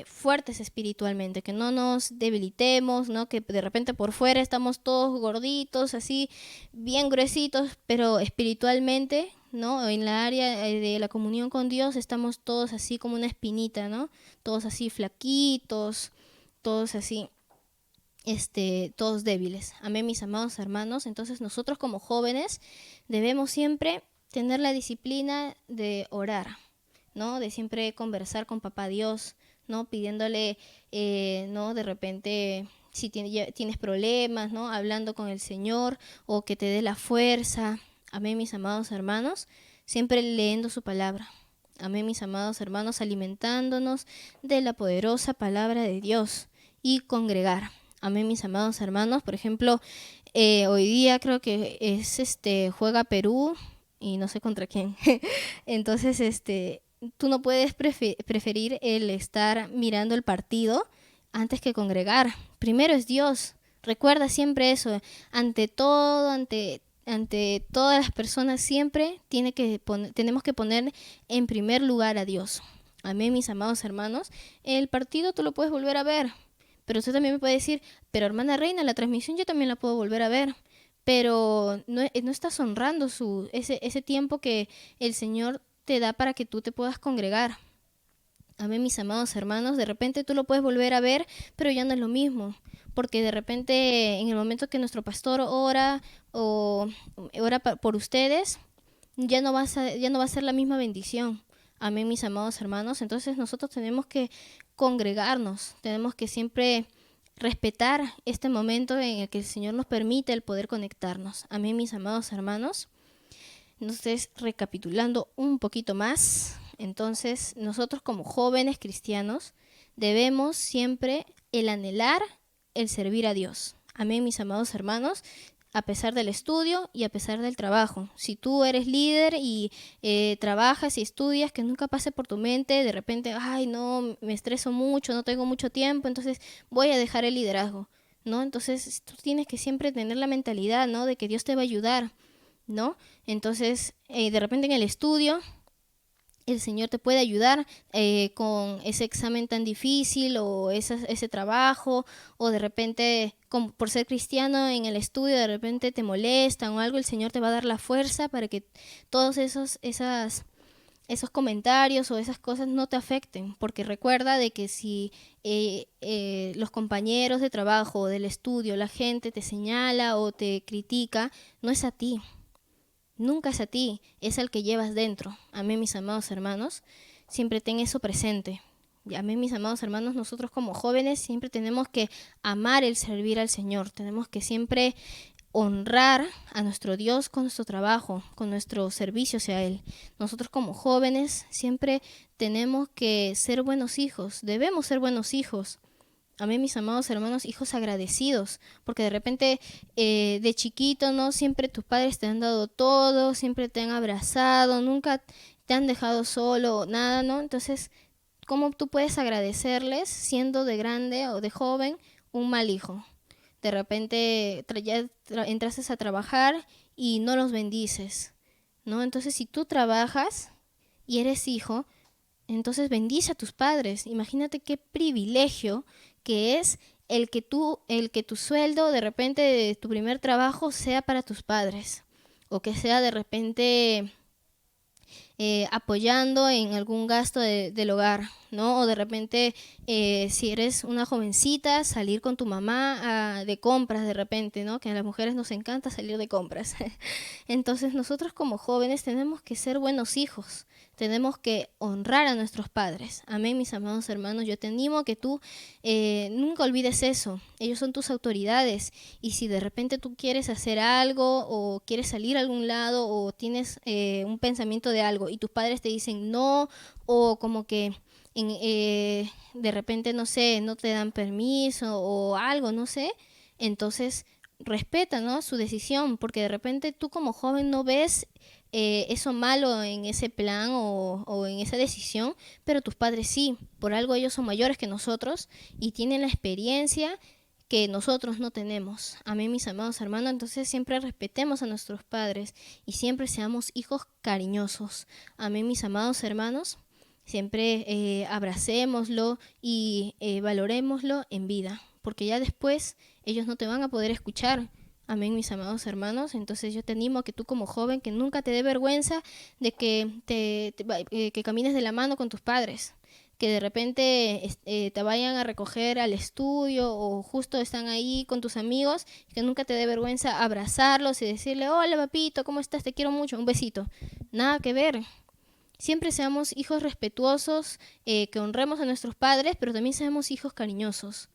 fuertes espiritualmente, que no nos debilitemos, ¿no? Que de repente por fuera estamos todos gorditos, así, bien gruesitos, pero espiritualmente, ¿no? En la área de la comunión con Dios estamos todos así como una espinita, ¿no? Todos así flaquitos, todos así, todos débiles. Amén, mis amados hermanos. Entonces nosotros como jóvenes debemos siempre tener la disciplina de orar, ¿no? De siempre conversar con Papá Dios, ¿no? Pidiéndole, ¿no? De repente, si tienes problemas, ¿no? Hablando con el Señor o que te dé la fuerza. Amén, mis amados hermanos. Siempre leyendo su palabra. Amén, mis amados hermanos, alimentándonos de la poderosa palabra de Dios y congregar. Amén, mis amados hermanos. Por ejemplo, hoy día creo que juega Perú y no sé contra quién. Entonces, tú no puedes preferir el estar mirando el partido antes que congregar. Primero es Dios. Recuerda siempre eso. Ante todo, ante todas las personas, siempre tenemos que poner en primer lugar a Dios. Amén, mis amados hermanos. El partido tú lo puedes volver a ver. Pero usted también me puede decir, pero hermana Reina, la transmisión yo también la puedo volver a ver. Pero no estás honrando ese tiempo que el Señor te da para que tú te puedas congregar. Amén, mis amados hermanos. De repente tú lo puedes volver a ver, pero ya no es lo mismo. Porque de repente en el momento que nuestro pastor ora o ora por ustedes, ya no va a ser la misma bendición. Amén, mis amados hermanos. Entonces nosotros tenemos que congregarnos, tenemos que siempre respetar este momento en el que el Señor nos permite el poder conectarnos. Amén, mis amados hermanos. Entonces, recapitulando un poquito más, entonces nosotros como jóvenes cristianos debemos siempre el anhelar el servir a Dios. Amén, mis amados hermanos, a pesar del estudio y a pesar del trabajo. Si tú eres líder y trabajas y estudias, que nunca pase por tu mente de repente, ay, no, me estreso mucho, no tengo mucho tiempo, entonces voy a dejar el liderazgo, ¿no? Entonces tú tienes que siempre tener la mentalidad, ¿no? De que Dios te va a ayudar, ¿no? Entonces, de repente en el estudio, el Señor te puede ayudar con ese examen tan difícil o ese trabajo, o de repente, por ser cristiano en el estudio, de repente te molestan o algo, el Señor te va a dar la fuerza para que todos esos comentarios o esas cosas no te afecten, porque recuerda de que si los compañeros de trabajo o del estudio, la gente te señala o te critica, no es a ti. Nunca es a ti, es al que llevas dentro. Amén, mis amados hermanos. Siempre ten eso presente. Y amén, mis amados hermanos, nosotros como jóvenes siempre tenemos que amar el servir al Señor. Tenemos que siempre honrar a nuestro Dios con nuestro trabajo, con nuestro servicio hacia Él. Nosotros como jóvenes siempre tenemos que ser buenos hijos. Debemos ser buenos hijos. Amén, mis amados hermanos, hijos agradecidos, porque de repente de chiquito, ¿no? Siempre tus padres te han dado todo, siempre te han abrazado, nunca te han dejado solo, nada, ¿no? Entonces, ¿cómo tú puedes agradecerles siendo de grande o de joven un mal hijo? De repente entraste a trabajar y no los bendices, ¿no? Entonces, si tú trabajas y eres hijo, entonces bendice a tus padres. Imagínate qué privilegio que es el que tu sueldo de repente de tu primer trabajo sea para tus padres, o que sea de repente apoyando en algún gasto del hogar, ¿no? O de repente, si eres una jovencita, salir con tu mamá de compras de repente, ¿no? Que a las mujeres nos encanta salir de compras. Entonces nosotros como jóvenes tenemos que ser buenos hijos, tenemos que honrar a nuestros padres. Amén, mis amados hermanos. Yo te animo a que tú nunca olvides eso. Ellos son tus autoridades. Y si de repente tú quieres hacer algo o quieres salir a algún lado o tienes un pensamiento de algo y tus padres te dicen no, o como que de repente, no sé, no te dan permiso o algo, no sé, entonces respeta, ¿no? Su decisión, porque de repente tú como joven no ves eso malo en ese plan o en esa decisión, pero tus padres sí, por algo ellos son mayores que nosotros y tienen la experiencia que nosotros no tenemos. Amén, mis amados hermanos. Entonces siempre respetemos a nuestros padres y siempre seamos hijos cariñosos. Amén, mis amados hermanos. Siempre abracémoslo y valorémoslo en vida, porque ya después ellos no te van a poder escuchar. Amén, mis amados hermanos. Entonces yo te animo a que tú como joven, que nunca te dé vergüenza de que que camines de la mano con tus padres, que de repente te vayan a recoger al estudio o justo están ahí con tus amigos, que nunca te dé vergüenza abrazarlos y decirle, hola papito, ¿cómo estás? Te quiero mucho, un besito. Nada que ver. Siempre seamos hijos respetuosos, que honremos a nuestros padres, pero también seamos hijos cariñosos.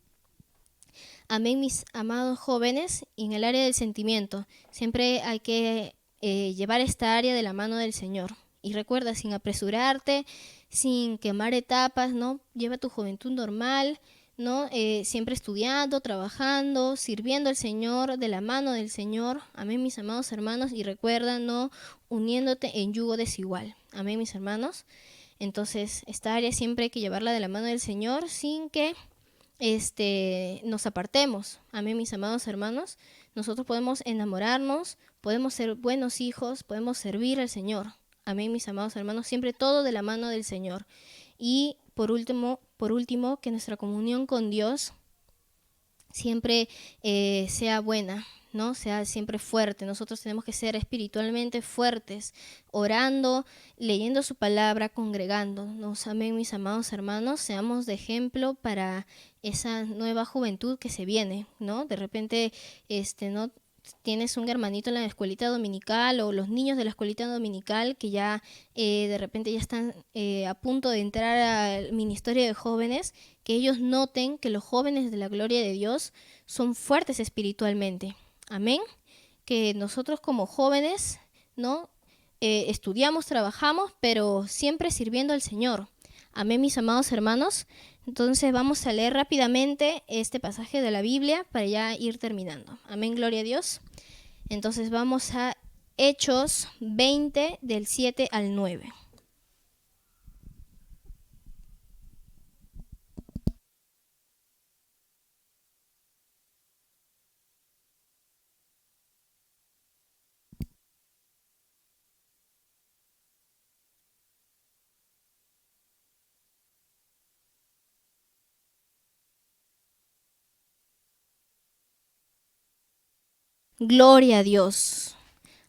Amén, mis amados jóvenes. Y en el área del sentimiento, siempre hay que llevar esta área de la mano del Señor. Y recuerda, sin apresurarte, sin quemar etapas, ¿no? Lleva tu juventud normal, ¿no? Siempre estudiando, trabajando, sirviendo al Señor, de la mano del Señor. Amén, mis amados hermanos. Y recuerda, no uniéndote en yugo desigual. Amén, mis hermanos. Entonces, esta área siempre hay que llevarla de la mano del Señor sin que nos apartemos. Amén, mis amados hermanos. Nosotros podemos enamorarnos, podemos ser buenos hijos, podemos servir al Señor. Amén, mis amados hermanos. Siempre todo de la mano del Señor. Y por último, que nuestra comunión con Dios siempre sea buena, ¿no? Sea siempre fuerte. Nosotros tenemos que ser espiritualmente fuertes, orando, leyendo su palabra, congregándonos. Amén, mis amados hermanos. Seamos de ejemplo para esa nueva juventud que se viene, ¿no? De repente, ¿no? Tienes un hermanito en la escuelita dominical o los niños de la escuelita dominical que ya de repente ya están a punto de entrar al ministerio de jóvenes, que ellos noten que los jóvenes de la gloria de Dios son fuertes espiritualmente. Amén. Que nosotros como jóvenes, ¿no? Estudiamos, trabajamos, pero siempre sirviendo al Señor. Amén, mis amados hermanos. Entonces vamos a leer rápidamente este pasaje de la Biblia para ya ir terminando. Amén, gloria a Dios. Entonces vamos a Hechos 20 del 7 al 9. Gloria a Dios.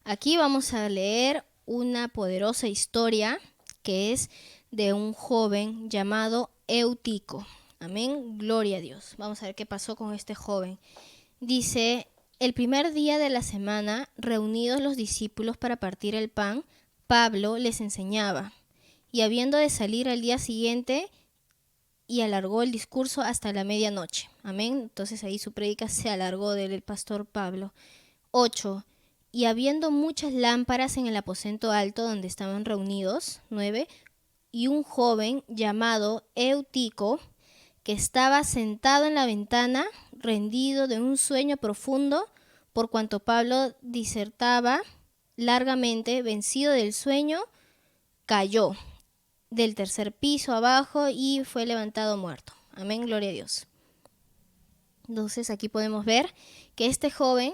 Aquí vamos a leer una poderosa historia que es de un joven llamado Eutico. Amén, gloria a Dios. Vamos a ver qué pasó con este joven. Dice, el primer día de la semana, reunidos los discípulos para partir el pan, Pablo les enseñaba. Y habiendo de salir al día siguiente, y alargó el discurso hasta la medianoche. Amén. Entonces ahí su prédica se alargó del pastor Pablo. 8. Y habiendo muchas lámparas en el aposento alto donde estaban reunidos. 9. Y un joven llamado Eutico, que estaba sentado en la ventana, rendido de un sueño profundo, por cuanto Pablo disertaba largamente, vencido del sueño, cayó del tercer piso abajo y fue levantado muerto. Amén, gloria a Dios. Entonces aquí podemos ver que este joven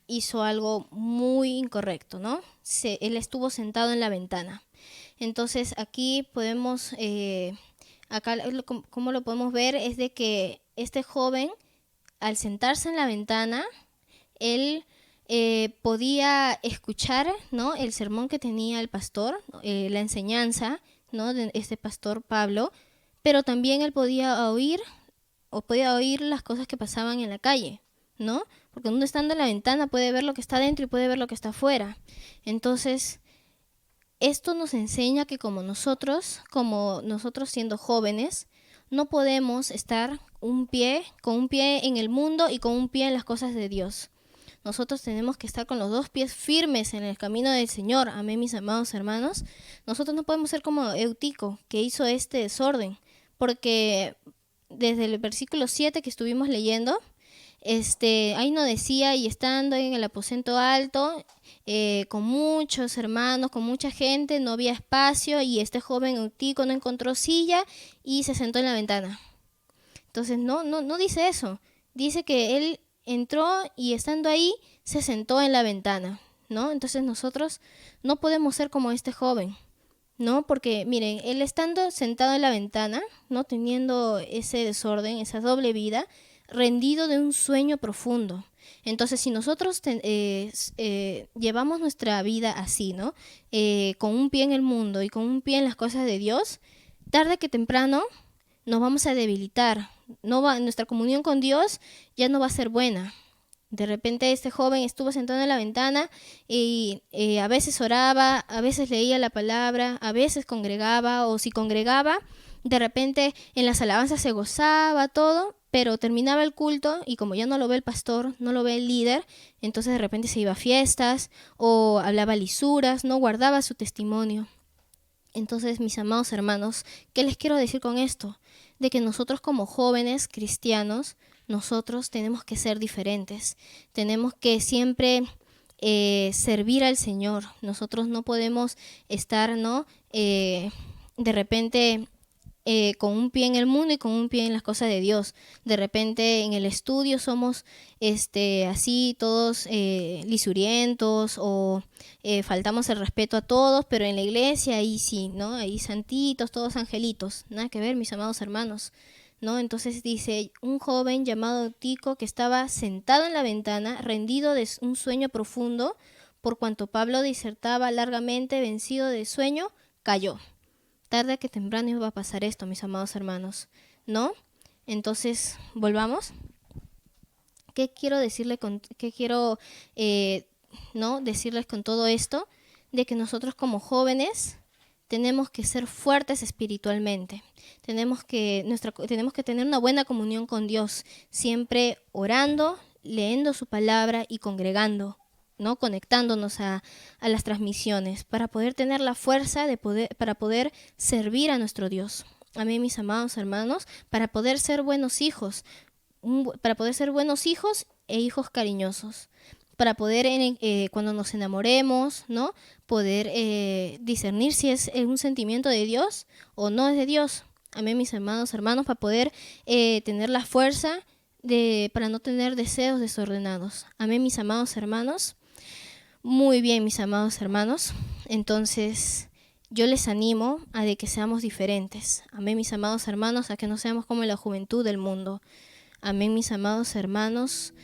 hizo algo muy incorrecto, ¿no? Él estuvo sentado en la ventana. Entonces aquí podemos, acá como lo podemos ver es de que este joven, al sentarse en la ventana, él podía escuchar, ¿no? El sermón que tenía el pastor, la enseñanza, ¿no? De este pastor Pablo, pero también él podía oír las cosas que pasaban en la calle, ¿no? Porque uno estando en la ventana puede ver lo que está dentro y puede ver lo que está afuera. Entonces, esto nos enseña que como nosotros siendo jóvenes, no podemos estar con un pie en el mundo y con un pie en las cosas de Dios. Nosotros tenemos que estar con los dos pies firmes en el camino del Señor. Amén, mis amados hermanos. Nosotros no podemos ser como Eutico, que hizo este desorden, porque desde el versículo 7 que estuvimos leyendo, ahí no decía, y estando en el aposento alto, con muchos hermanos, con mucha gente, no había espacio, y este joven eutico no encontró silla y se sentó en la ventana. Entonces no dice eso. Dice que él entró y estando ahí se sentó en la ventana, ¿no? Entonces nosotros no podemos ser como este joven, ¿no? Porque miren, él estando sentado en la ventana, ¿no? Teniendo ese desorden, esa doble vida, rendido de un sueño profundo. Entonces, si nosotros llevamos nuestra vida así, ¿no? Con un pie en el mundo y con un pie en las cosas de Dios, tarde que temprano nos vamos a debilitar. Nuestra comunión con Dios ya no va a ser buena. De repente este joven estuvo sentado en la ventana y a veces oraba, a veces leía la palabra, a veces congregaba, o si congregaba, de repente en las alabanzas se gozaba todo, pero terminaba el culto y como ya no lo ve el pastor, no lo ve el líder, entonces de repente se iba a fiestas o hablaba lisuras, no guardaba su testimonio. Entonces, mis amados hermanos, ¿qué les quiero decir con esto? De que nosotros como jóvenes cristianos, nosotros tenemos que ser diferentes. Tenemos que siempre servir al Señor. Nosotros no podemos estar, ¿no? De repente con un pie en el mundo y con un pie en las cosas de Dios. De repente en el estudio somos así todos lisurientos o faltamos el respeto a todos, pero en la iglesia ahí sí, ¿no? Ahí santitos, todos angelitos. Nada que ver, mis amados hermanos, ¿no? Entonces dice, un joven llamado Tico que estaba sentado en la ventana, rendido de un sueño profundo, por cuanto Pablo disertaba largamente, vencido de sueño, cayó. Tarde que temprano iba a pasar esto, mis amados hermanos, ¿no? Entonces, volvamos. ¿Qué quiero decirle no decirles con todo esto? De que nosotros como jóvenes tenemos que ser fuertes espiritualmente. Tenemos que tener una buena comunión con Dios, siempre orando, leyendo su palabra y congregando, ¿no? Conectándonos a las transmisiones para poder tener la fuerza para poder servir a nuestro Dios. Amén, mis amados hermanos, para poder ser buenos hijos, e hijos cariñosos, para poder cuando nos enamoremos, ¿no? Poder discernir si es un sentimiento de Dios o no es de Dios. Amén, mis amados hermanos, para poder tener la fuerza para no tener deseos desordenados. Amén, mis amados hermanos. Muy bien, mis amados hermanos. Entonces, yo les animo a de que seamos diferentes. Amén, mis amados hermanos, a que no seamos como la juventud del mundo. Amén, mis amados hermanos.